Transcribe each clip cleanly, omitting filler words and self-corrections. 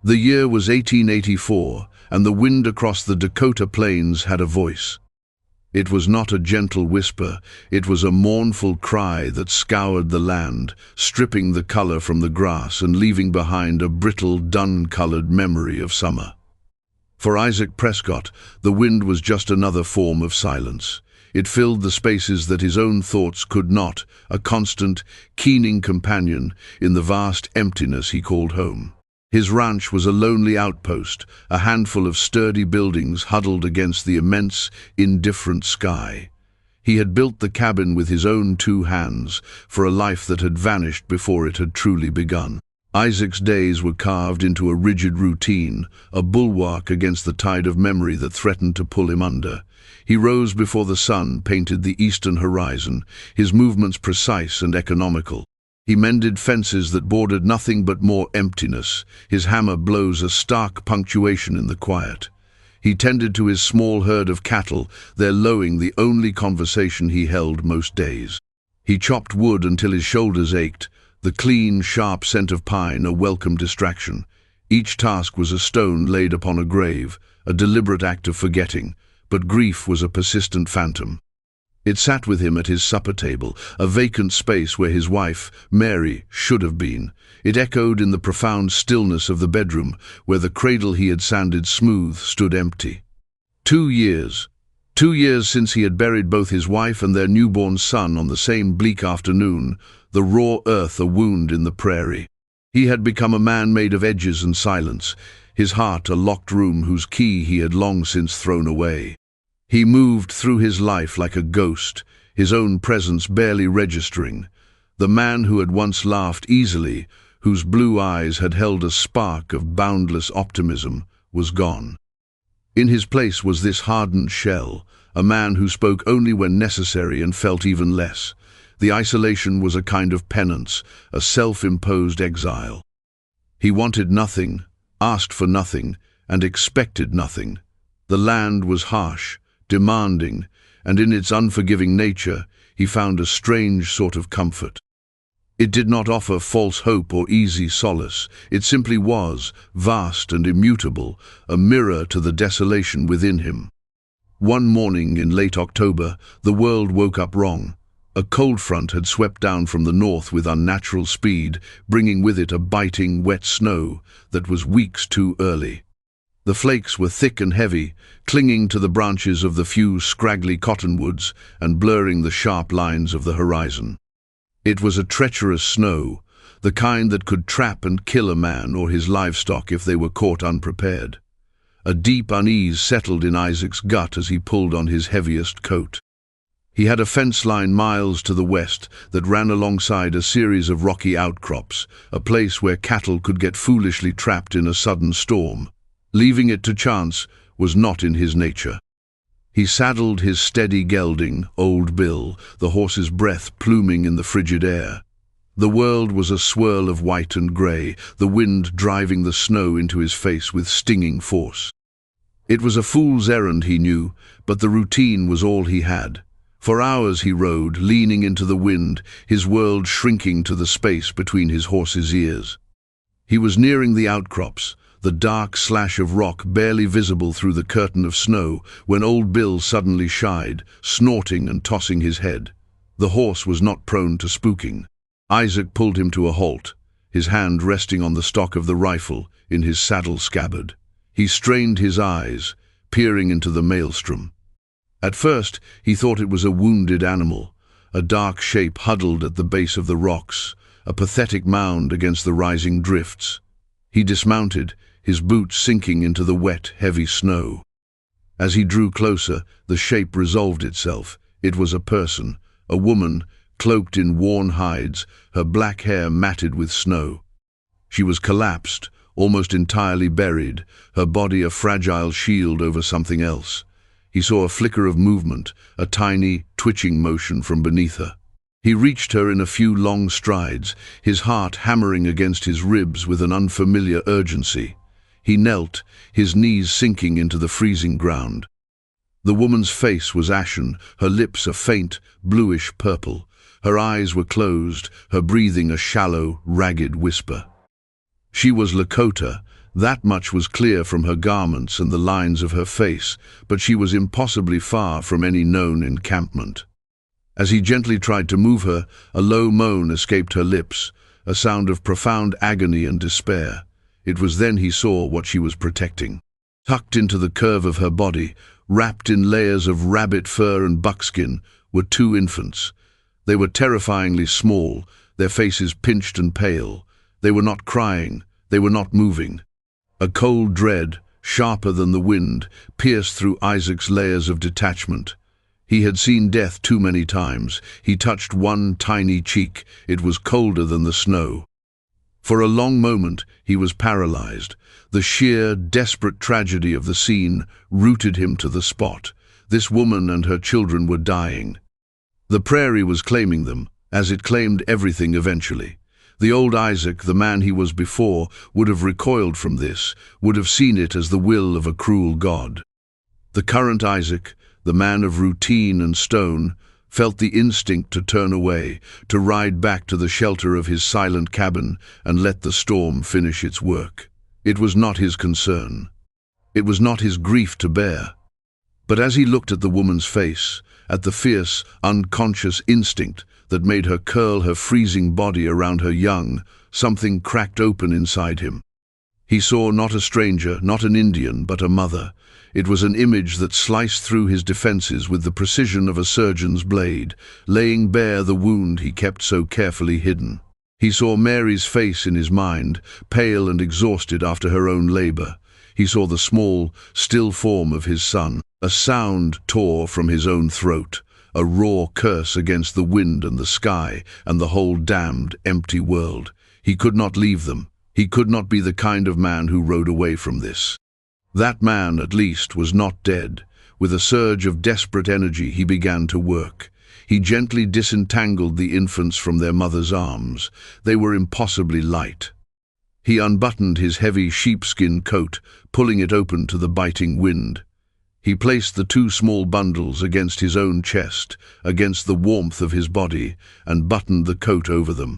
The year was 1884, and the wind across the Dakota plains had a voice. It was not a gentle whisper, it was a mournful cry that scoured the land, stripping the color from the grass and leaving behind a brittle, dun-colored memory of summer. For Isaac Prescott, the wind was just another form of silence. It filled the spaces that his own thoughts could not, a constant, keening companion in the vast emptiness he called home. His ranch was a lonely outpost, a handful of sturdy buildings huddled against the immense, indifferent sky. He had built the cabin with his own 2 hands, for a life that had vanished before it had truly begun. Isaac's days were carved into a rigid routine, a bulwark against the tide of memory that threatened to pull him under. He rose before the sun painted the eastern horizon, his movements precise and economical. He mended fences that bordered nothing but more emptiness. His hammer blows a stark punctuation in the quiet. He tended to his small herd of cattle, their lowing the only conversation he held most days. He chopped wood until his shoulders ached, the clean, sharp scent of pine a welcome distraction. Each task was a stone laid upon a grave, a deliberate act of forgetting, but grief was a persistent phantom. It sat with him at his supper table, a vacant space where his wife, Mary, should have been. It echoed in the profound stillness of the bedroom, where the cradle he had sanded smooth stood empty. 2 years. 2 years since he had buried both his wife and their newborn son on the same bleak afternoon, the raw earth a wound in the prairie. He had become a man made of edges and silence, his heart a locked room whose key he had long since thrown away. He moved through his life like a ghost, his own presence barely registering. The man who had once laughed easily, whose blue eyes had held a spark of boundless optimism, was gone. In his place was this hardened shell, a man who spoke only when necessary and felt even less. The isolation was a kind of penance, a self-imposed exile. He wanted nothing, asked for nothing, and expected nothing. The land was harsh, demanding, and in its unforgiving nature, he found a strange sort of comfort. It did not offer false hope or easy solace. It simply was, vast and immutable, a mirror to the desolation within him. One morning in late October, the world woke up wrong. A cold front had swept down from the north with unnatural speed, bringing with it a biting, wet snow that was weeks too early. The flakes were thick and heavy, clinging to the branches of the few scraggly cottonwoods and blurring the sharp lines of the horizon. It was a treacherous snow, the kind that could trap and kill a man or his livestock if they were caught unprepared. A deep unease settled in Isaac's gut as he pulled on his heaviest coat. He had a fence line miles to the west that ran alongside a series of rocky outcrops, a place where cattle could get foolishly trapped in a sudden storm. Leaving it to chance was not in his nature. He saddled his steady gelding, Old Bill, the horse's breath pluming in the frigid air. The world was a swirl of white and grey, the wind driving the snow into his face with stinging force. It was a fool's errand, he knew, but the routine was all he had. For hours he rode, leaning into the wind, his world shrinking to the space between his horse's ears. He was nearing the outcrops, the dark slash of rock barely visible through the curtain of snow, when Old Bill suddenly shied, snorting and tossing his head. The horse was not prone to spooking. Isaac pulled him to a halt, his hand resting on the stock of the rifle in his saddle scabbard. He strained his eyes, peering into the maelstrom. At first, he thought it was a wounded animal, a dark shape huddled at the base of the rocks, a pathetic mound against the rising drifts. He dismounted, his boots sinking into the wet, heavy snow. As he drew closer, the shape resolved itself. It was a person, a woman, cloaked in worn hides, her black hair matted with snow. She was collapsed, almost entirely buried, her body a fragile shield over something else. He saw a flicker of movement, a tiny, twitching motion from beneath her. He reached her in a few long strides, his heart hammering against his ribs with an unfamiliar urgency. He knelt, his knees sinking into the freezing ground. The woman's face was ashen, her lips a faint, bluish purple. Her eyes were closed, her breathing a shallow, ragged whisper. She was Lakota, That much was clear from her garments and the lines of her face, but she was impossibly far from any known encampment. As he gently tried to move her, a low moan escaped her lips, a sound of profound agony and despair. It was then he saw what she was protecting. Tucked into the curve of her body, wrapped in layers of rabbit fur and buckskin, were two infants. They were terrifyingly small, their faces pinched and pale. They were not crying, they were not moving. A cold dread, sharper than the wind, pierced through Isaac's layers of detachment. He had seen death too many times. He touched one tiny cheek. It was colder than the snow. For a long moment, he was paralyzed. The sheer, desperate tragedy of the scene rooted him to the spot. This woman and her children were dying. The prairie was claiming them, as it claimed everything eventually. The old Isaac, the man he was before, would have recoiled from this, would have seen it as the will of a cruel God. The current Isaac, the man of routine and stone, felt the instinct to turn away, to ride back to the shelter of his silent cabin and let the storm finish its work. It was not his concern. It was not his grief to bear. But as he looked at the woman's face, at the fierce, unconscious instinct that made her curl her freezing body around her young, something cracked open inside him. He saw not a stranger, not an Indian, but a mother. It was an image that sliced through his defenses with the precision of a surgeon's blade, laying bare the wound he kept so carefully hidden. He saw Mary's face in his mind, pale and exhausted after her own labor. He saw the small, still form of his son. A sound tore from his own throat, a raw curse against the wind and the sky and the whole damned, empty world. He could not leave them. He could not be the kind of man who rode away from this. That man, at least, was not dead. With a surge of desperate energy, he began to work. He gently disentangled the infants from their mother's arms. They were impossibly light. He unbuttoned his heavy sheepskin coat, pulling it open to the biting wind. He placed the two small bundles against his own chest, against the warmth of his body, and buttoned the coat over them.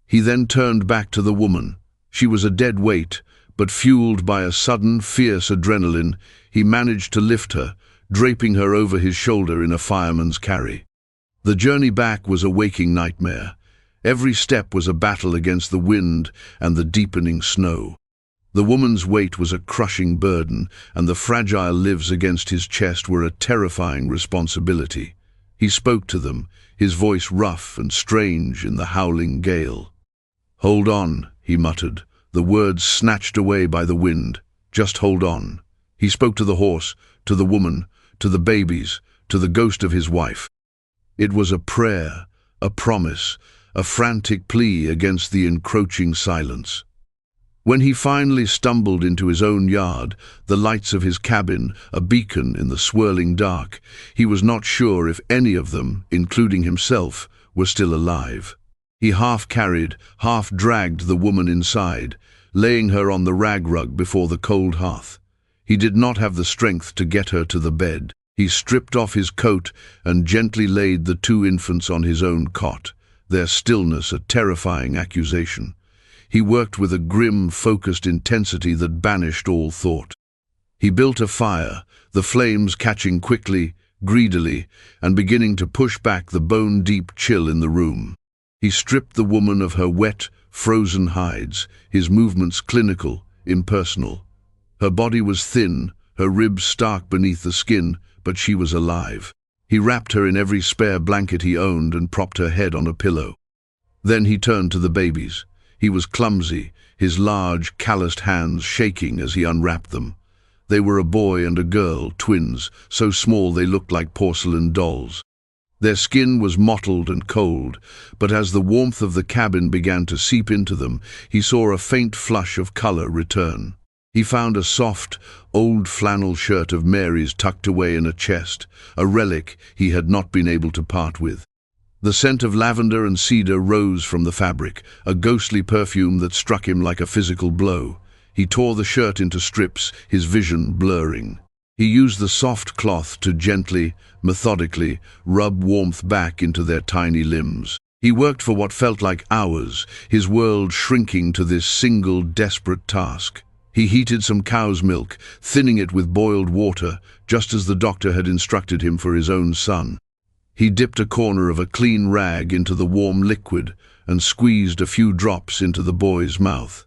He then turned back to the woman. She was a dead weight, but fueled by a sudden, fierce adrenaline, he managed to lift her, draping her over his shoulder in a fireman's carry. The journey back was a waking nightmare. Every step was a battle against the wind and the deepening snow. The woman's weight was a crushing burden, and the fragile lives against his chest were a terrifying responsibility. He spoke to them, his voice rough and strange in the howling gale. "Hold on," he muttered, the words snatched away by the wind. "Just hold on." He spoke to the horse, to the woman, to the babies, to the ghost of his wife. It was a prayer, a promise, a frantic plea against the encroaching silence. When he finally stumbled into his own yard, the lights of his cabin, a beacon in the swirling dark, he was not sure if any of them, including himself, were still alive. He half-carried, half-dragged the woman inside, laying her on the rag rug before the cold hearth. He did not have the strength to get her to the bed. He stripped off his coat and gently laid the two infants on his own cot, their stillness a terrifying accusation. He worked with a grim, focused intensity that banished all thought. He built a fire, the flames catching quickly, greedily, and beginning to push back the bone-deep chill in the room. He stripped the woman of her wet, frozen hides, his movements clinical, impersonal. Her body was thin, her ribs stark beneath the skin, but she was alive. He wrapped her in every spare blanket he owned and propped her head on a pillow. Then he turned to the babies. He was clumsy, his large, calloused hands shaking as he unwrapped them. They were a boy and a girl, twins, so small they looked like porcelain dolls. Their skin was mottled and cold, but as the warmth of the cabin began to seep into them, he saw a faint flush of color return. He found a soft, old flannel shirt of Mary's tucked away in a chest, a relic he had not been able to part with. The scent of lavender and cedar rose from the fabric, a ghostly perfume that struck him like a physical blow. He tore the shirt into strips, his vision blurring. He used the soft cloth to gently, methodically, rub warmth back into their tiny limbs. He worked for what felt like hours, his world shrinking to this single desperate task. He heated some cow's milk, thinning it with boiled water, just as the doctor had instructed him for his own son. He dipped a corner of a clean rag into the warm liquid and squeezed a few drops into the boy's mouth.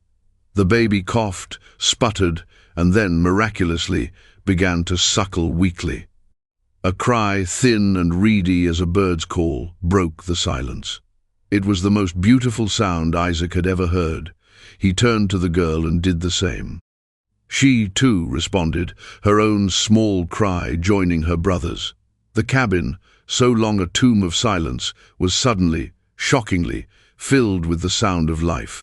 The baby coughed, sputtered, and then, miraculously, began to suckle weakly. A cry, thin and reedy as a bird's call, broke the silence. It was the most beautiful sound Isaac had ever heard. He turned to the girl and did the same. She, too, responded, her own small cry joining her brother's. The cabin, so long a tomb of silence, was suddenly, shockingly, filled with the sound of life.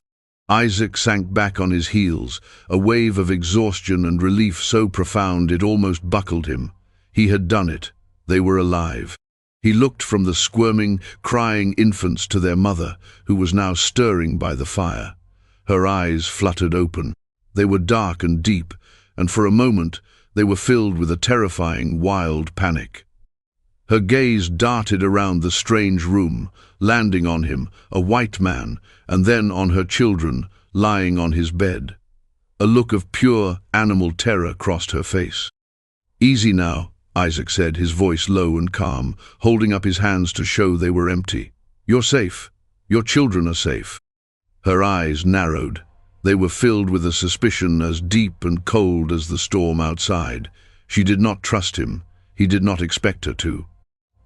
Isaac sank back on his heels, a wave of exhaustion and relief so profound it almost buckled him. He had done it. They were alive. He looked from the squirming, crying infants to their mother, who was now stirring by the fire. Her eyes fluttered open. They were dark and deep, and for a moment they were filled with a terrifying, wild panic. Her gaze darted around the strange room, landing on him, a white man, and then on her children, lying on his bed. A look of pure, animal terror crossed her face. "Easy now," Isaac said, his voice low and calm, holding up his hands to show they were empty. "You're safe. Your children are safe." Her eyes narrowed. They were filled with a suspicion as deep and cold as the storm outside. She did not trust him. He did not expect her to.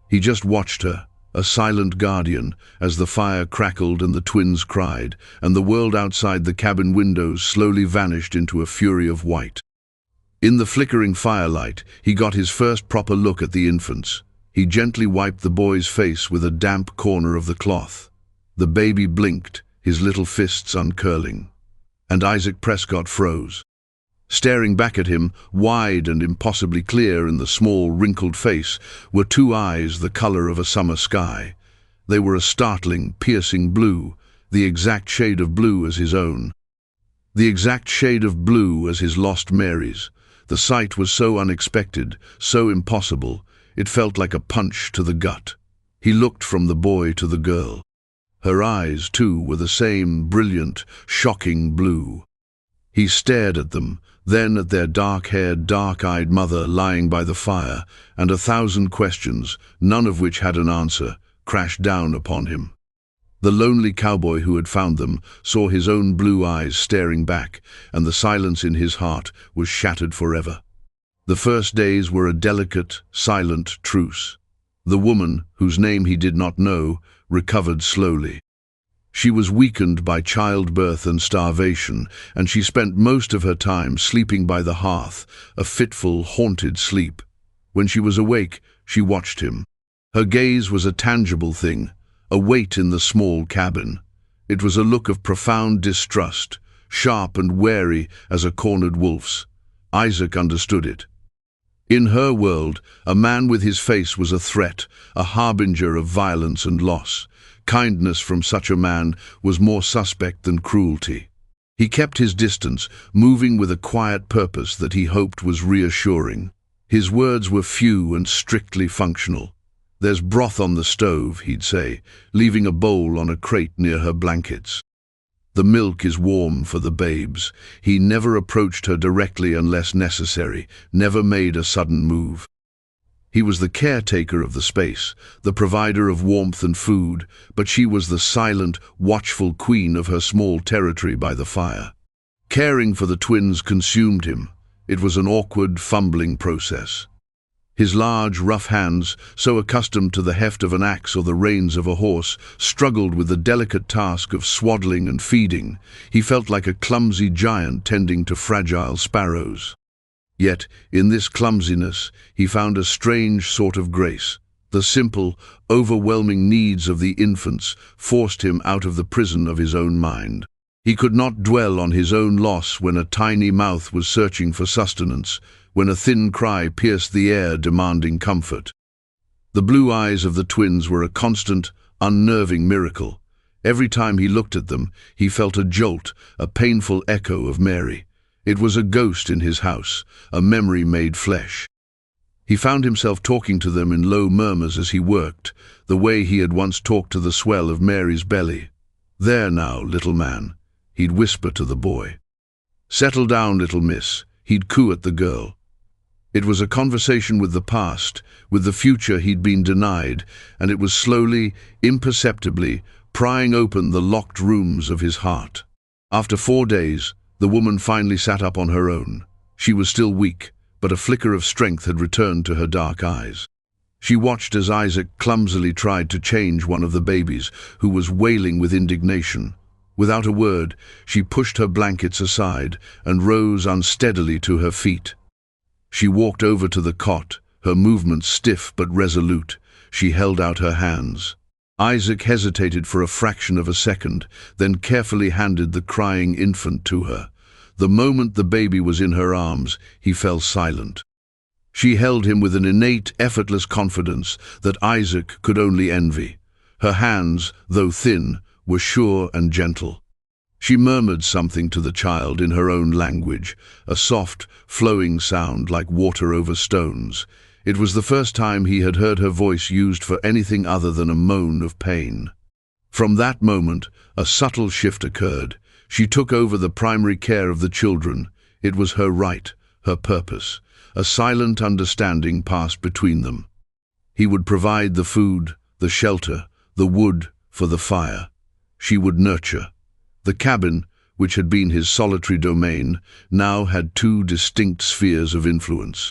He just watched her, a silent guardian, as the fire crackled and the twins cried, and the world outside the cabin windows slowly vanished into a fury of white. In the flickering firelight, he got his first proper look at the infants. He gently wiped the boy's face with a damp corner of the cloth. The baby blinked, his little fists uncurling. And Isaac Prescott froze. Staring back at him, wide and impossibly clear in the small, wrinkled face, were two eyes the color of a summer sky. They were a startling, piercing blue, the exact shade of blue as his own. The exact shade of blue as his lost Mary's. The sight was so unexpected, so impossible, it felt like a punch to the gut. He looked from the boy to the girl. Her eyes, too, were the same brilliant, shocking blue. He stared at them, then at their dark-haired, dark-eyed mother lying by the fire, and 1,000 questions, none of which had an answer, crashed down upon him. The lonely cowboy who had found them saw his own blue eyes staring back, and the silence in his heart was shattered forever. The first days were a delicate, silent truce. The woman, whose name he did not know, recovered slowly. She was weakened by childbirth and starvation, and she spent most of her time sleeping by the hearth, a fitful, haunted sleep. When she was awake, she watched him. Her gaze was a tangible thing, a weight in the small cabin. It was a look of profound distrust, sharp and wary as a cornered wolf's. Isaac understood it. In her world, a man with his face was a threat, a harbinger of violence and loss. Kindness from such a man was more suspect than cruelty. He kept his distance, moving with a quiet purpose that he hoped was reassuring. His words were few and strictly functional. "There's broth on the stove," he'd say, leaving a bowl on a crate near her blankets. "The milk is warm for the babes." He never approached her directly unless necessary, never made a sudden move. He was the caretaker of the space, the provider of warmth and food, but she was the silent, watchful queen of her small territory by the fire. Caring for the twins consumed him. It was an awkward, fumbling process. His large, rough hands, so accustomed to the heft of an axe or the reins of a horse, struggled with the delicate task of swaddling and feeding. He felt like a clumsy giant tending to fragile sparrows. Yet, in this clumsiness, he found a strange sort of grace. The simple, overwhelming needs of the infants forced him out of the prison of his own mind. He could not dwell on his own loss when a tiny mouth was searching for sustenance, when a thin cry pierced the air demanding comfort. The blue eyes of the twins were a constant, unnerving miracle. Every time he looked at them, he felt a jolt, a painful echo of Mary. It was a ghost in his house, a memory made flesh. He found himself talking to them in low murmurs as he worked, the way he had once talked to the swell of Mary's belly. "There now, little man," he'd whisper to the boy. "Settle down, little miss," he'd coo at the girl. It was a conversation with the past, with the future he'd been denied, and it was slowly, imperceptibly, prying open the locked rooms of his heart. After 4 days, the woman finally sat up on her own. She was still weak, but a flicker of strength had returned to her dark eyes. She watched as Isaac clumsily tried to change one of the babies, who was wailing with indignation. Without a word, she pushed her blankets aside and rose unsteadily to her feet. She walked over to the cot, her movements stiff but resolute. She held out her hands. Isaac hesitated for a fraction of a second, then carefully handed the crying infant to her. The moment the baby was in her arms, he fell silent. She held him with an innate, effortless confidence that Isaac could only envy. Her hands, though thin, were sure and gentle. She murmured something to the child in her own language, a soft, flowing sound like water over stones. It was the first time he had heard her voice used for anything other than a moan of pain. From that moment, a subtle shift occurred. She took over the primary care of the children. It was her right, her purpose. A silent understanding passed between them. He would provide the food, the shelter, the wood for the fire. She would nurture. The cabin, which had been his solitary domain, now had 2 distinct spheres of influence.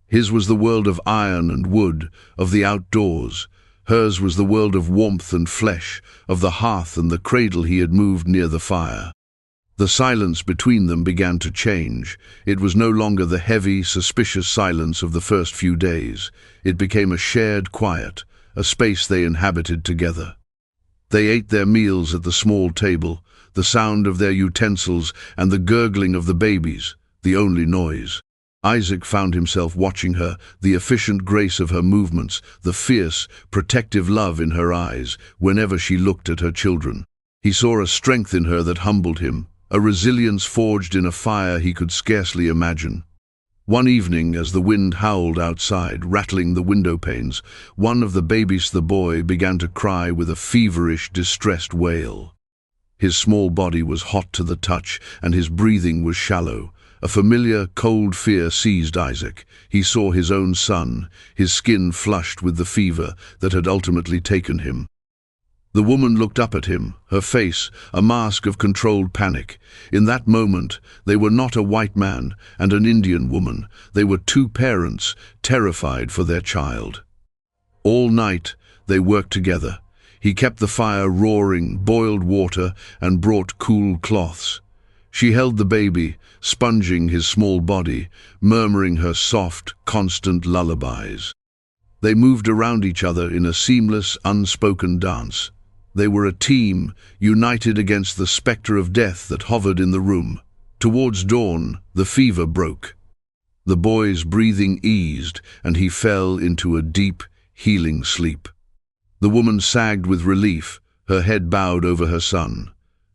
His was the world of iron and wood, of the outdoors. Hers was the world of warmth and flesh, of the hearth and the cradle he had moved near the fire. The silence between them began to change. It was no longer the heavy, suspicious silence of the first few days. It became a shared quiet, a space they inhabited together. They ate their meals at the small table, the sound of their utensils and the gurgling of the babies, the only noise. Isaac found himself watching her, the efficient grace of her movements, the fierce, protective love in her eyes, whenever she looked at her children. He saw a strength in her that humbled him, a resilience forged in a fire he could scarcely imagine. One evening, as the wind howled outside, rattling the window panes, one of the babies, the boy, began to cry with a feverish, distressed wail. His small body was hot to the touch, and his breathing was shallow. A familiar, cold fear seized Isaac. He saw his own son, his skin flushed with the fever that had ultimately taken him. The woman looked up at him, her face a mask of controlled panic. In that moment, they were not a white man and an Indian woman. They were 2 parents, terrified for their child. All night, they worked together. He kept the fire roaring, boiled water, and brought cool cloths. She held the baby, sponging his small body, murmuring her soft, constant lullabies. They moved around each other in a seamless, unspoken dance. They were a team, united against the specter of death that hovered in the room. Towards dawn, the fever broke. The boy's breathing eased, and he fell into a deep, healing sleep. The woman sagged with relief, her head bowed over her son.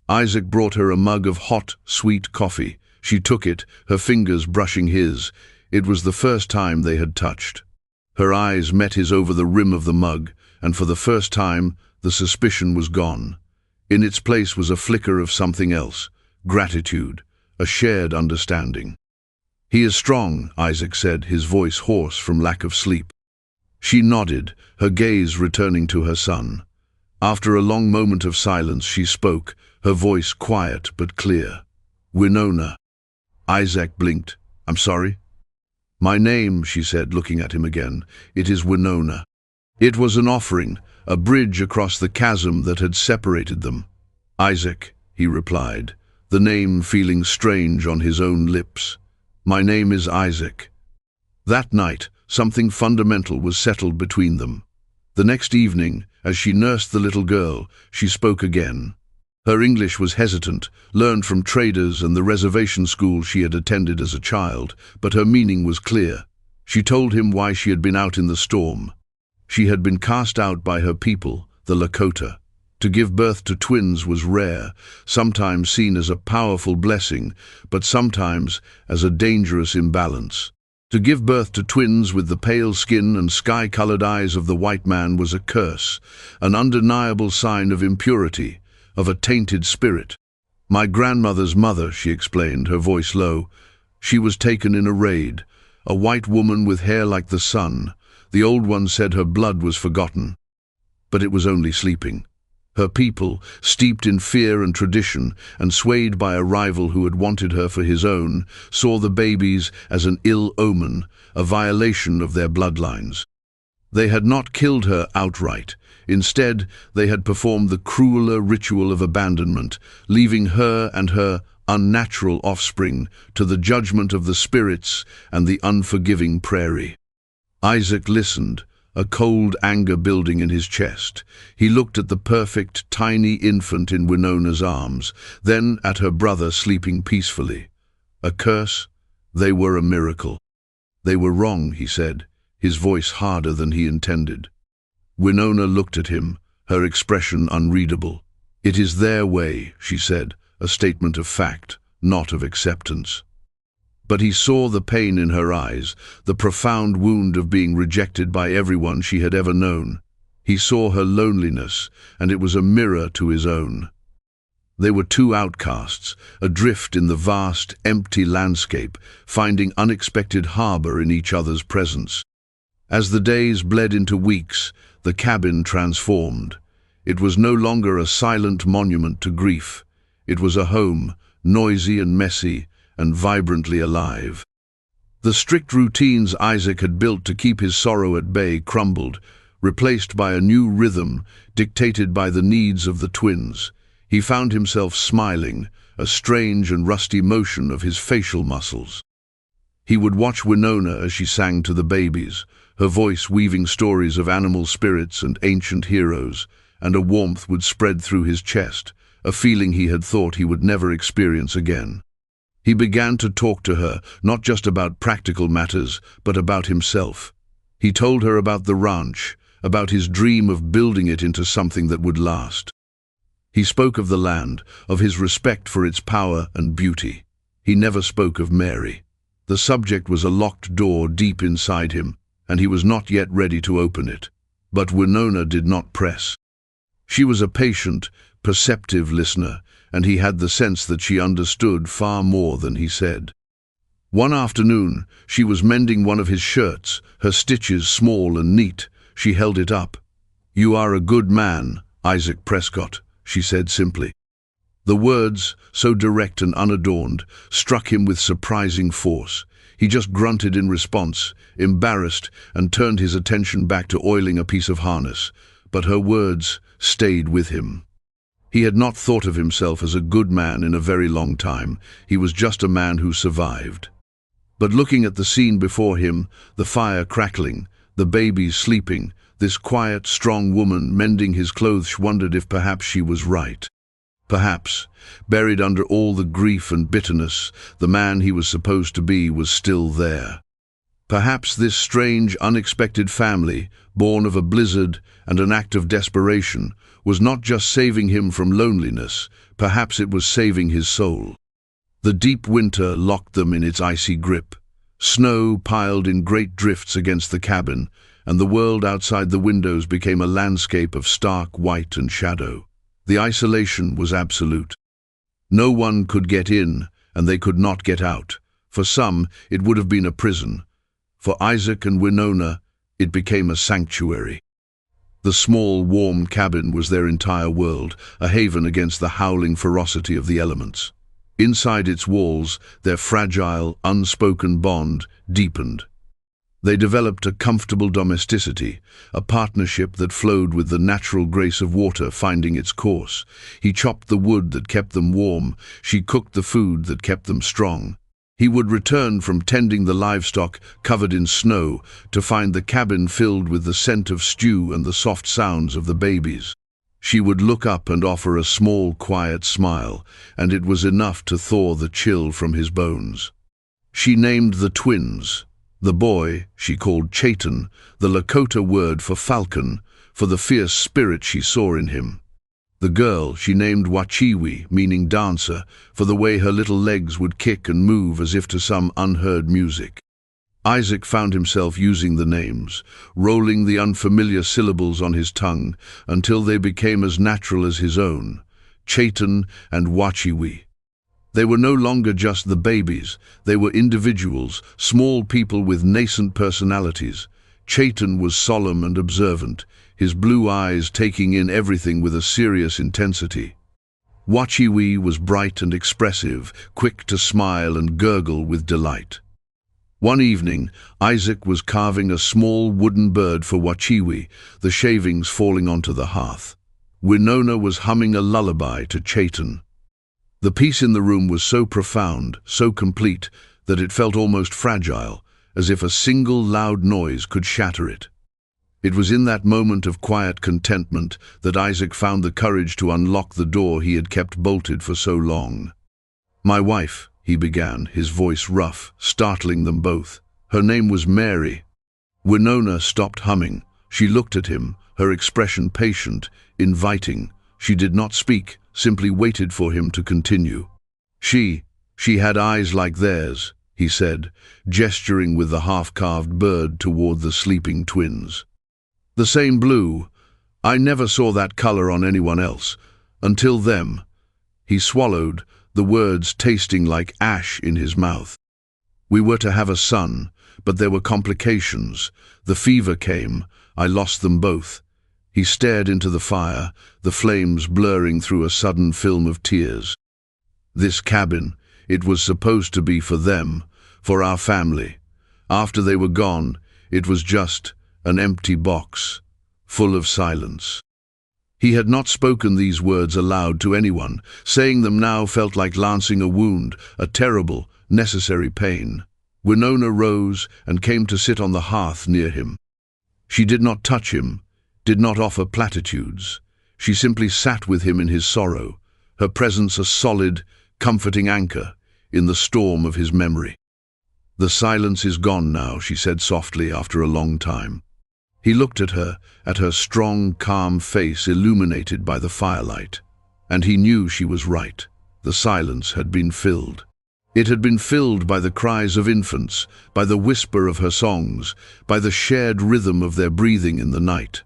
Isaac brought her a mug of hot, sweet coffee. She took it, her fingers brushing his. It was the first time they had touched. Her eyes met his over the rim of the mug, and for the first time, the suspicion was gone. In its place was a flicker of something else, gratitude, a shared understanding. "He is strong," Isaac said, his voice hoarse from lack of sleep. She nodded, her gaze returning to her son. After a long moment of silence, she spoke, her voice quiet but clear. "Winona." Isaac blinked. "I'm sorry?" "My name," she said, looking at him again. "It is Winona." It was an offering, a bridge across the chasm that had separated them. "Isaac," he replied, the name feeling strange on his own lips. "My name is Isaac." That night, something fundamental was settled between them. The next evening, as she nursed the little girl, she spoke again. Her English was hesitant, learned from traders and the reservation school she had attended as a child, but her meaning was clear. She told him why she had been out in the storm. She had been cast out by her people, the Lakota. To give birth to twins was rare, sometimes seen as a powerful blessing, but sometimes as a dangerous imbalance. To give birth to twins with the pale skin and sky-colored eyes of the white man was a curse, an undeniable sign of impurity, of a tainted spirit. My grandmother's mother, she explained, her voice low. She was taken in a raid, a white woman with hair like the sun. The old one said her blood was forgotten, but it was only sleeping. Her people, steeped in fear and tradition, and swayed by a rival who had wanted her for his own, saw the babies as an ill omen, a violation of their bloodlines. They had not killed her outright. Instead, they had performed the crueler ritual of abandonment, leaving her and her unnatural offspring to the judgment of the spirits and the unforgiving prairie. Isaac listened, a cold anger building in his chest. He looked at the perfect, tiny infant in Winona's arms, then at her brother sleeping peacefully. A curse? They were a miracle. They were wrong, he said, his voice harder than he intended. Winona looked at him, her expression unreadable. It is their way, she said, a statement of fact, not of acceptance. But he saw the pain in her eyes, the profound wound of being rejected by everyone she had ever known. He saw her loneliness, and it was a mirror to his own. They were two outcasts, adrift in the vast, empty landscape, finding unexpected harbor in each other's presence. As the days bled into weeks, the cabin transformed. It was no longer a silent monument to grief. It was a home, noisy and messy, and vibrantly alive. The strict routines Isaac had built to keep his sorrow at bay crumbled, replaced by a new rhythm dictated by the needs of the twins. He found himself smiling, a strange and rusty motion of his facial muscles. He would watch Winona as she sang to the babies, her voice weaving stories of animal spirits and ancient heroes, and a warmth would spread through his chest, a feeling he had thought he would never experience again. He began to talk to her, not just about practical matters, but about himself. He told her about the ranch, about his dream of building it into something that would last. He spoke of the land, of his respect for its power and beauty. He never spoke of Mary. The subject was a locked door deep inside him, and he was not yet ready to open it. But Winona did not press. She was a patient, perceptive listener, and he had the sense that she understood far more than he said. One afternoon, she was mending one of his shirts, her stitches small and neat. She held it up. "You are a good man, Isaac Prescott," she said simply. The words, so direct and unadorned, struck him with surprising force. He just grunted in response, embarrassed, and turned his attention back to oiling a piece of harness. But her words stayed with him. He had not thought of himself as a good man in a very long time. He was just a man who survived. But looking at the scene before him, the fire crackling, the babies sleeping, this quiet, strong woman mending his clothes, wondered if perhaps she was right. Perhaps, buried under all the grief and bitterness, the man he was supposed to be was still there. Perhaps this strange, unexpected family, born of a blizzard and an act of desperation, was not just saving him from loneliness, perhaps it was saving his soul. The deep winter locked them in its icy grip. Snow piled in great drifts against the cabin, and the world outside the windows became a landscape of stark white and shadow. The isolation was absolute. No one could get in, and they could not get out. For some, it would have been a prison. For Isaac and Winona, it became a sanctuary. The small, warm cabin was their entire world, a haven against the howling ferocity of the elements. Inside its walls, their fragile, unspoken bond deepened. They developed a comfortable domesticity, a partnership that flowed with the natural grace of water finding its course. He chopped the wood that kept them warm, she cooked the food that kept them strong. He would return from tending the livestock covered in snow to find the cabin filled with the scent of stew and the soft sounds of the babies. She would look up and offer a small, quiet smile, and it was enough to thaw the chill from his bones. She named the twins. The boy she called Chaitan, the Lakota word for falcon, for the fierce spirit she saw in him. The girl she named Wachiwi, meaning dancer, for the way her little legs would kick and move as if to some unheard music. Isaac found himself using the names, rolling the unfamiliar syllables on his tongue until they became as natural as his own. Chaitan and Wachiwi. They were no longer just the babies, they were individuals, small people with nascent personalities. Chaitan was solemn and observant, his blue eyes taking in everything with a serious intensity. Wachiwi was bright and expressive, quick to smile and gurgle with delight. One evening, Isaac was carving a small wooden bird for Wachiwi, the shavings falling onto the hearth. Winona was humming a lullaby to Chaitan. The peace in the room was so profound, so complete, that it felt almost fragile, as if a single loud noise could shatter it. It was in that moment of quiet contentment that Isaac found the courage to unlock the door he had kept bolted for so long. "My wife," he began, his voice rough, startling them both. Her name was Mary. Winona stopped humming. She looked at him, her expression patient, inviting. She did not speak, simply waited for him to continue. She had eyes like theirs," he said, gesturing with the half-carved bird toward the sleeping twins. "The same blue. I never saw that color on anyone else. Until them." He swallowed, the words tasting like ash in his mouth. "We were to have a son, but there were complications. The fever came. I lost them both." He stared into the fire, the flames blurring through a sudden film of tears. "This cabin, it was supposed to be for them, for our family. After they were gone, it was just an empty box, full of silence." He had not spoken these words aloud to anyone. Saying them now felt like lancing a wound, a terrible, necessary pain. Winona rose and came to sit on the hearth near him. She did not touch him, did not offer platitudes. She simply sat with him in his sorrow, her presence a solid, comforting anchor in the storm of his memory. "The silence is gone now," she said softly after a long time. He looked at her strong, calm face illuminated by the firelight, and he knew she was right. The silence had been filled. It had been filled by the cries of infants, by the whisper of her songs, by the shared rhythm of their breathing in the night.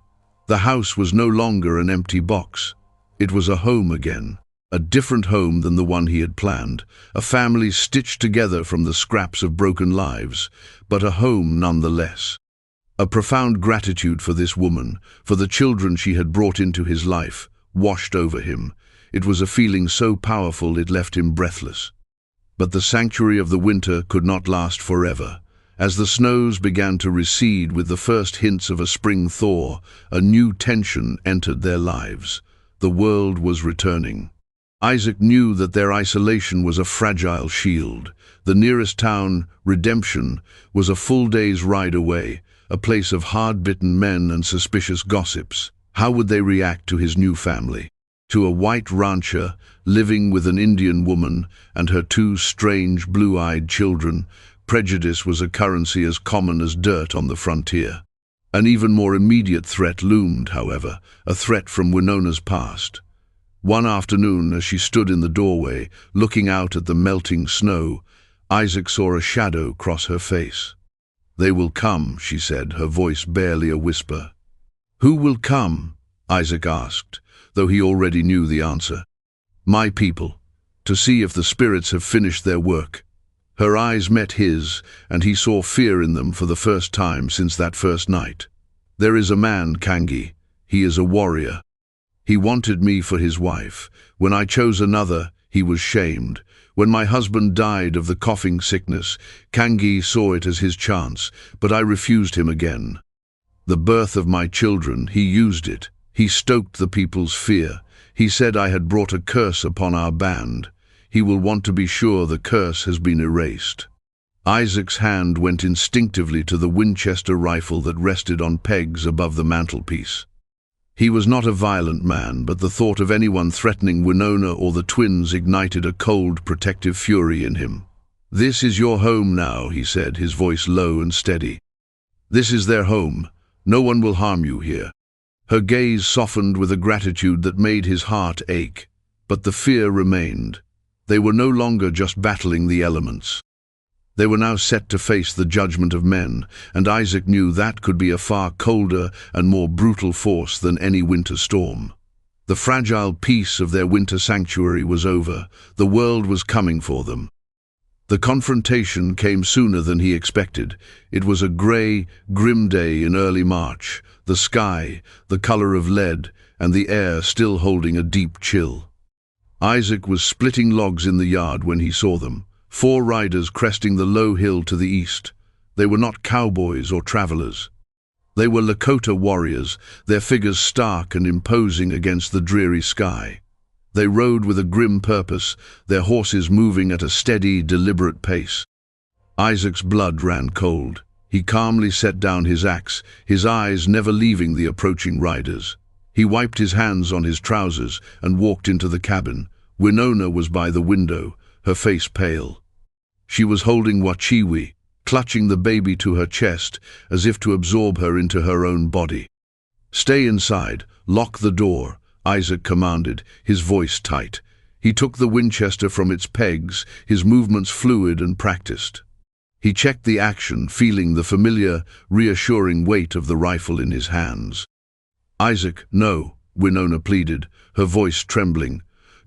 The house was no longer an empty box. It was a home again, a different home than the one he had planned, a family stitched together from the scraps of broken lives, but a home nonetheless. A profound gratitude for this woman, for the children she had brought into his life, washed over him. It was a feeling so powerful it left him breathless. But the sanctuary of the winter could not last forever. As the snows began to recede with the first hints of a spring thaw, a new tension entered their lives. The world was returning. Isaac knew that their isolation was a fragile shield. The nearest town, Redemption, was a full day's ride away, a place of hard-bitten men and suspicious gossips. How would they react to his new family? To a white rancher, living with an Indian woman and her two strange blue-eyed children, prejudice was a currency as common as dirt on the frontier. An even more immediate threat loomed, however, a threat from Winona's past. One afternoon, as she stood in the doorway, looking out at the melting snow, Isaac saw a shadow cross her face. "They will come," she said, her voice barely a whisper. "Who will come?" Isaac asked, though he already knew the answer. "My people, to see if the spirits have finished their work." Her eyes met his, and he saw fear in them for the first time since that first night. "There is a man, Kangi. He is a warrior. He wanted me for his wife. When I chose another, he was shamed. When my husband died of the coughing sickness, Kangi saw it as his chance, but I refused him again. The birth of my children, he used it. He stoked the people's fear. He said I had brought a curse upon our band. He will want to be sure the curse has been erased." Isaac's hand went instinctively to the Winchester rifle that rested on pegs above the mantelpiece. He was not a violent man, but the thought of anyone threatening Winona or the twins ignited a cold, protective fury in him. "This is your home now," he said, his voice low and steady. "This is their home. No one will harm you here." Her gaze softened with a gratitude that made his heart ache, but the fear remained. They were no longer just battling the elements. They were now set to face the judgment of men, and Isaac knew that could be a far colder and more brutal force than any winter storm. The fragile peace of their winter sanctuary was over. The world was coming for them. The confrontation came sooner than he expected. It was a grey, grim day in early March, the sky the color of lead, and the air still holding a deep chill. Isaac was splitting logs in the yard when he saw them, 4 riders cresting the low hill to the east. They were not cowboys or travelers. They were Lakota warriors, their figures stark and imposing against the dreary sky. They rode with a grim purpose, their horses moving at a steady, deliberate pace. Isaac's blood ran cold. He calmly set down his axe, his eyes never leaving the approaching riders. He wiped his hands on his trousers and walked into the cabin. Winona was by the window, her face pale. She was holding Wachiwi, clutching the baby to her chest as if to absorb her into her own body. "Stay inside, lock the door," Isaac commanded, his voice tight. He took the Winchester from its pegs, his movements fluid and practiced. He checked the action, feeling the familiar, reassuring weight of the rifle in his hands. "Isaac, no," Winona pleaded, her voice trembling.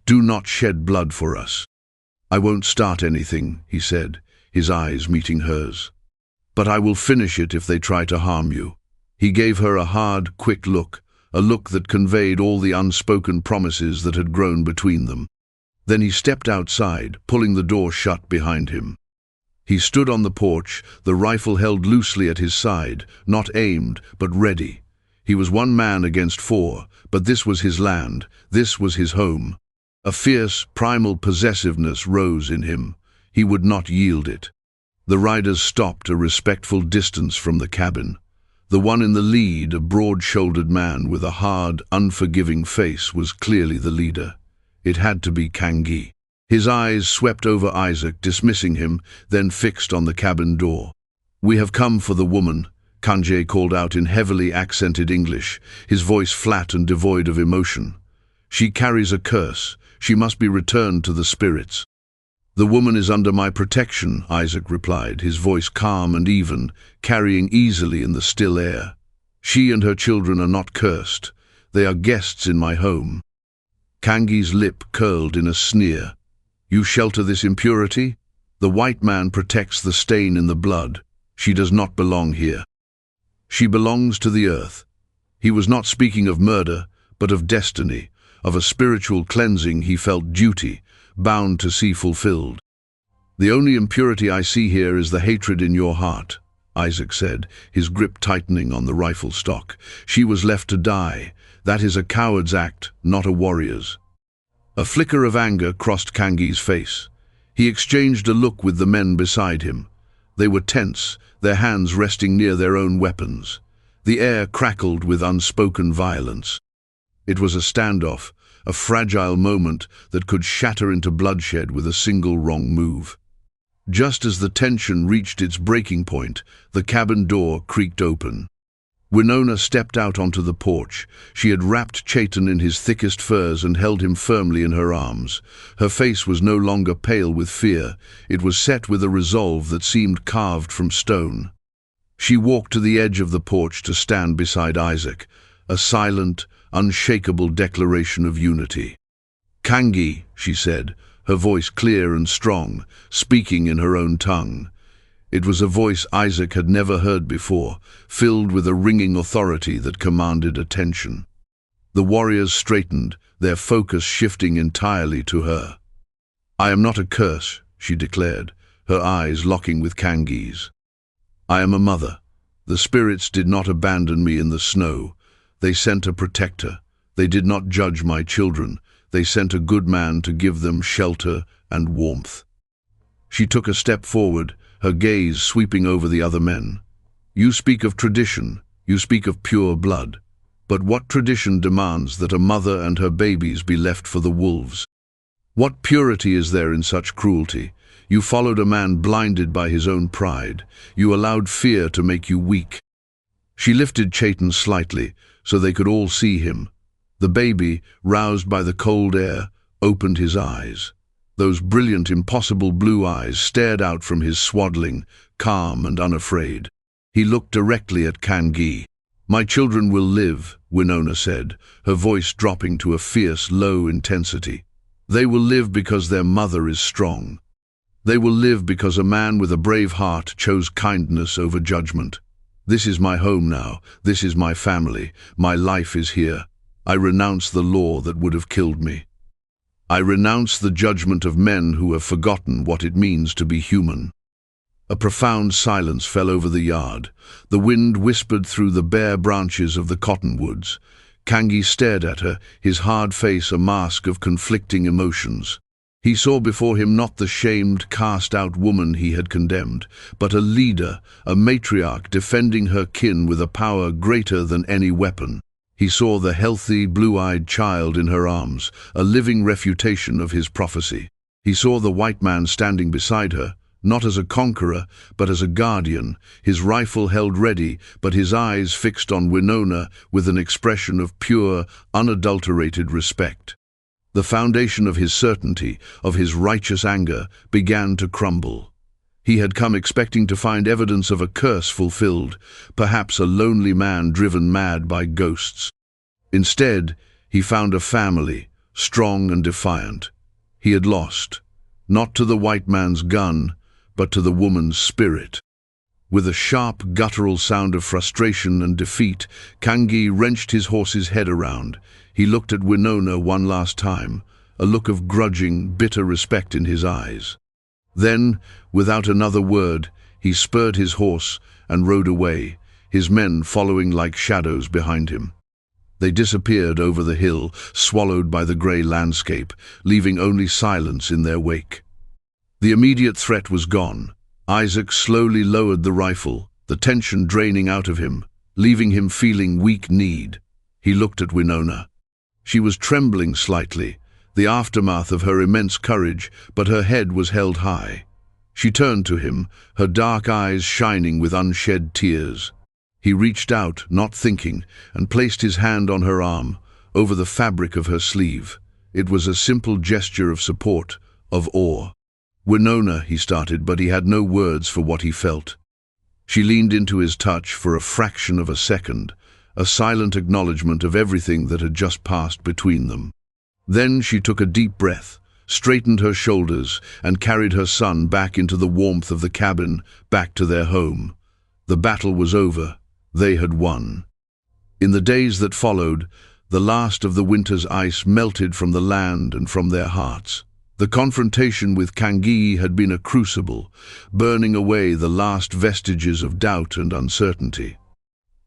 "Do not shed blood for us." "I won't start anything," he said, his eyes meeting hers. "But I will finish it if they try to harm you." He gave her a hard, quick look, a look that conveyed all the unspoken promises that had grown between them. Then he stepped outside, pulling the door shut behind him. He stood on the porch, the rifle held loosely at his side, not aimed, but ready. He was 1 man against 4, but this was his land, this was his home. A fierce, primal possessiveness rose in him. He would not yield it. The riders stopped a respectful distance from the cabin. The one in the lead, a broad-shouldered man with a hard, unforgiving face, was clearly the leader. It had to be Kangi. His eyes swept over Isaac, dismissing him, then fixed on the cabin door. "We have come for the woman," Kanji called out in heavily accented English, his voice flat and devoid of emotion. "She carries a curse. She must be returned to the spirits." "The woman is under my protection," Isaac replied, his voice calm and even, carrying easily in the still air. "She and her children are not cursed. They are guests in my home." Kangi's lip curled in a sneer. "You shelter this impurity? The white man protects the stain in the blood. She does not belong here. She belongs to the earth." He was not speaking of murder, but of destiny, of a spiritual cleansing he felt duty, bound to see fulfilled. "The only impurity I see here is the hatred in your heart," Isaac said, his grip tightening on the rifle stock. "She was left to die. That is a coward's act, not a warrior's." A flicker of anger crossed Kangi's face. He exchanged a look with the men beside him. They were tense, their hands resting near their own weapons. The air crackled with unspoken violence. It was a standoff, a fragile moment that could shatter into bloodshed with a single wrong move. Just as the tension reached its breaking point, the cabin door creaked open. Winona stepped out onto the porch. She had wrapped Chaitan in his thickest furs and held him firmly in her arms. Her face was no longer pale with fear. It was set with a resolve that seemed carved from stone. She walked to the edge of the porch to stand beside Isaac, a silent, unshakable declaration of unity. "Kangi," she said, her voice clear and strong, speaking in her own tongue. It was a voice Isaac had never heard before, filled with a ringing authority that commanded attention. The warriors straightened, their focus shifting entirely to her. "I am not a curse," she declared, her eyes locking with Kangi's. "I am a mother. The spirits did not abandon me in the snow. They sent a protector. They did not judge my children. They sent a good man to give them shelter and warmth." She took a step forward, her gaze sweeping over the other men. "You speak of tradition, you speak of pure blood. But what tradition demands that a mother and her babies be left for the wolves? What purity is there in such cruelty? You followed a man blinded by his own pride. You allowed fear to make you weak." She lifted Chaitan slightly, so they could all see him. The baby, roused by the cold air, opened his eyes. Those brilliant, impossible blue eyes stared out from his swaddling, calm and unafraid. He looked directly at Kangi. "My children will live," Winona said, her voice dropping to a fierce, low intensity. They will live because their mother is strong. They will live because a man with a brave heart chose kindness over judgment. This is my home now. This is my family. My life is here. I renounce the law that would have killed me. I renounce the judgment of men who have forgotten what it means to be human. A profound silence fell over the yard. The wind whispered through the bare branches of the cottonwoods. Kangi stared at her, his hard face a mask of conflicting emotions. He saw before him not the shamed, cast-out woman he had condemned, but a leader, a matriarch defending her kin with a power greater than any weapon. He saw the healthy, blue-eyed child in her arms, a living refutation of his prophecy. He saw the white man standing beside her, not as a conqueror, but as a guardian, his rifle held ready, but his eyes fixed on Winona with an expression of pure, unadulterated respect. The foundation of his certainty, of his righteous anger, began to crumble. He had come expecting to find evidence of a curse fulfilled, perhaps a lonely man driven mad by ghosts. Instead, he found a family, strong and defiant. He had lost, not to the white man's gun, but to the woman's spirit. With a sharp, guttural sound of frustration and defeat, Kangi wrenched his horse's head around. He looked at Winona one last time, a look of grudging, bitter respect in his eyes. Then, without another word, he spurred his horse and rode away, his men following like shadows behind him. They disappeared over the hill, swallowed by the grey landscape, leaving only silence in their wake. The immediate threat was gone. Isaac slowly lowered the rifle, the tension draining out of him, leaving him feeling weak-kneed. He looked at Winona. She was trembling slightly, the aftermath of her immense courage, but her head was held high. She turned to him, her dark eyes shining with unshed tears. He reached out, not thinking, and placed his hand on her arm, over the fabric of her sleeve. It was a simple gesture of support, of awe. "Winona," he started, but he had no words for what he felt. She leaned into his touch for a fraction of a second, a silent acknowledgement of everything that had just passed between them. Then she took a deep breath, straightened her shoulders, and carried her son back into the warmth of the cabin, back to their home. The battle was over. They had won. In the days that followed, the last of the winter's ice melted from the land and from their hearts. The confrontation with Kangi had been a crucible, burning away the last vestiges of doubt and uncertainty.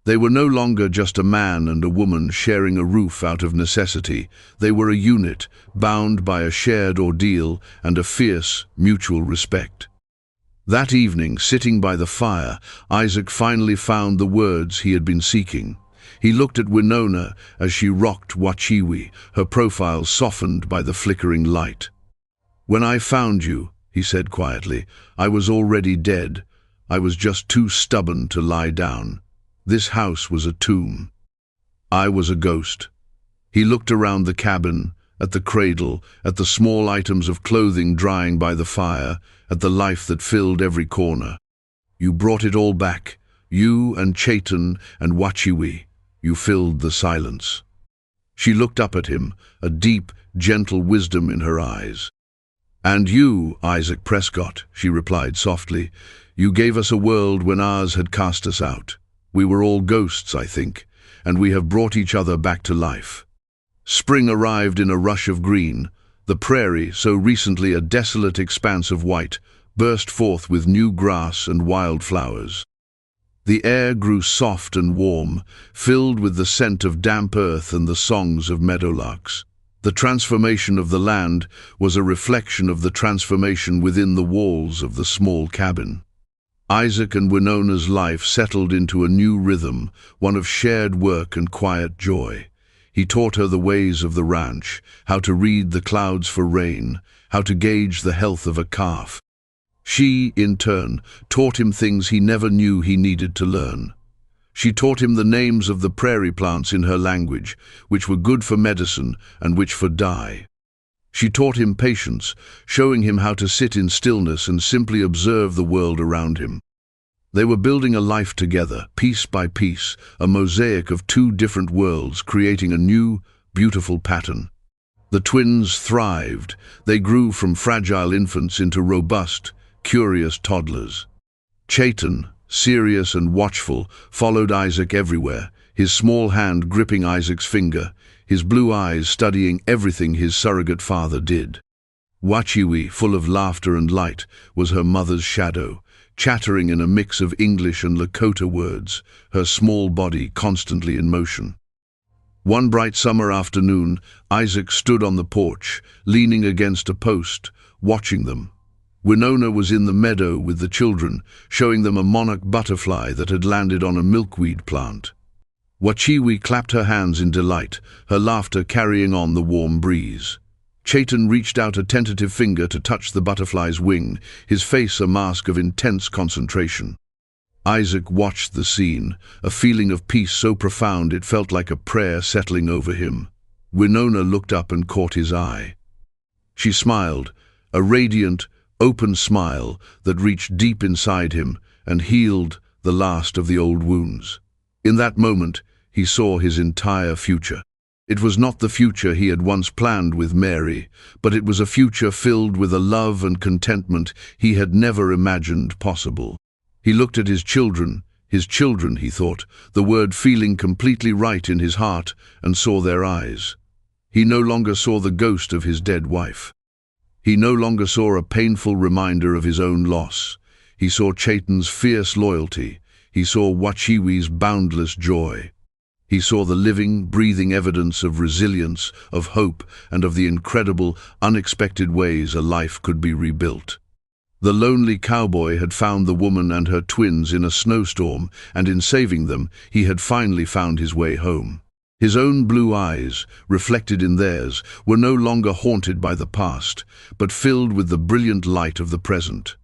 They were no longer just a man and a woman sharing a roof out of necessity. They were a unit, bound by a shared ordeal and a fierce, mutual respect. That evening, sitting by the fire, Isaac finally found the words he had been seeking. He looked at Winona as she rocked Wachiwi, her profile softened by the flickering light. "When I found you," he said quietly, "I was already dead. I was just too stubborn to lie down. This house was a tomb. I was a ghost." He looked around the cabin, at the cradle, at the small items of clothing drying by the fire, at the life that filled every corner. "You brought it all back. You and Chaitan and Wachiwi. You filled the silence." She looked up at him, a deep, gentle wisdom in her eyes. "And you, Isaac Prescott," she replied softly, "you gave us a world when ours had cast us out. We were all ghosts, I think, and we have brought each other back to life." Spring arrived in a rush of green. The prairie, so recently a desolate expanse of white, burst forth with new grass and wild flowers. The air grew soft and warm, filled with the scent of damp earth and the songs of meadowlarks. The transformation of the land was a reflection of the transformation within the walls of the small cabin. Isaac and Winona's life settled into a new rhythm, one of shared work and quiet joy. He taught her the ways of the ranch, how to read the clouds for rain, how to gauge the health of a calf. She, in turn, taught him things he never knew he needed to learn. She taught him the names of the prairie plants in her language, which were good for medicine and which for dye. She taught him patience, showing him how to sit in stillness and simply observe the world around him. They were building a life together, piece by piece, a mosaic of two different worlds, creating a new, beautiful pattern. The twins thrived. They grew from fragile infants into robust, curious toddlers. Chaitan, serious and watchful, followed Isaac everywhere, his small hand gripping Isaac's finger, his blue eyes studying everything his surrogate father did. Wachiwi, full of laughter and light, was her mother's shadow, chattering in a mix of English and Lakota words, her small body constantly in motion. One bright summer afternoon, Isaac stood on the porch, leaning against a post, watching them. Winona was in the meadow with the children, showing them a monarch butterfly that had landed on a milkweed plant. Wachiwi clapped her hands in delight, her laughter carrying on the warm breeze. Chaitan reached out a tentative finger to touch the butterfly's wing, his face a mask of intense concentration. Isaac watched the scene, a feeling of peace so profound it felt like a prayer settling over him. Winona looked up and caught his eye. She smiled, a radiant, open smile that reached deep inside him and healed the last of the old wounds. In that moment, he saw his entire future. It was not the future he had once planned with Mary, but it was a future filled with a love and contentment he had never imagined possible. He looked at his children, he thought, the word feeling completely right in his heart, and saw their eyes. He no longer saw the ghost of his dead wife. He no longer saw a painful reminder of his own loss. He saw Chaitan's fierce loyalty. He saw Wachiwi's boundless joy. He saw the living, breathing evidence of resilience, of hope, and of the incredible, unexpected ways a life could be rebuilt. The lonely cowboy had found the woman and her twins in a snowstorm, and in saving them, he had finally found his way home. His own blue eyes, reflected in theirs, were no longer haunted by the past, but filled with the brilliant light of the present.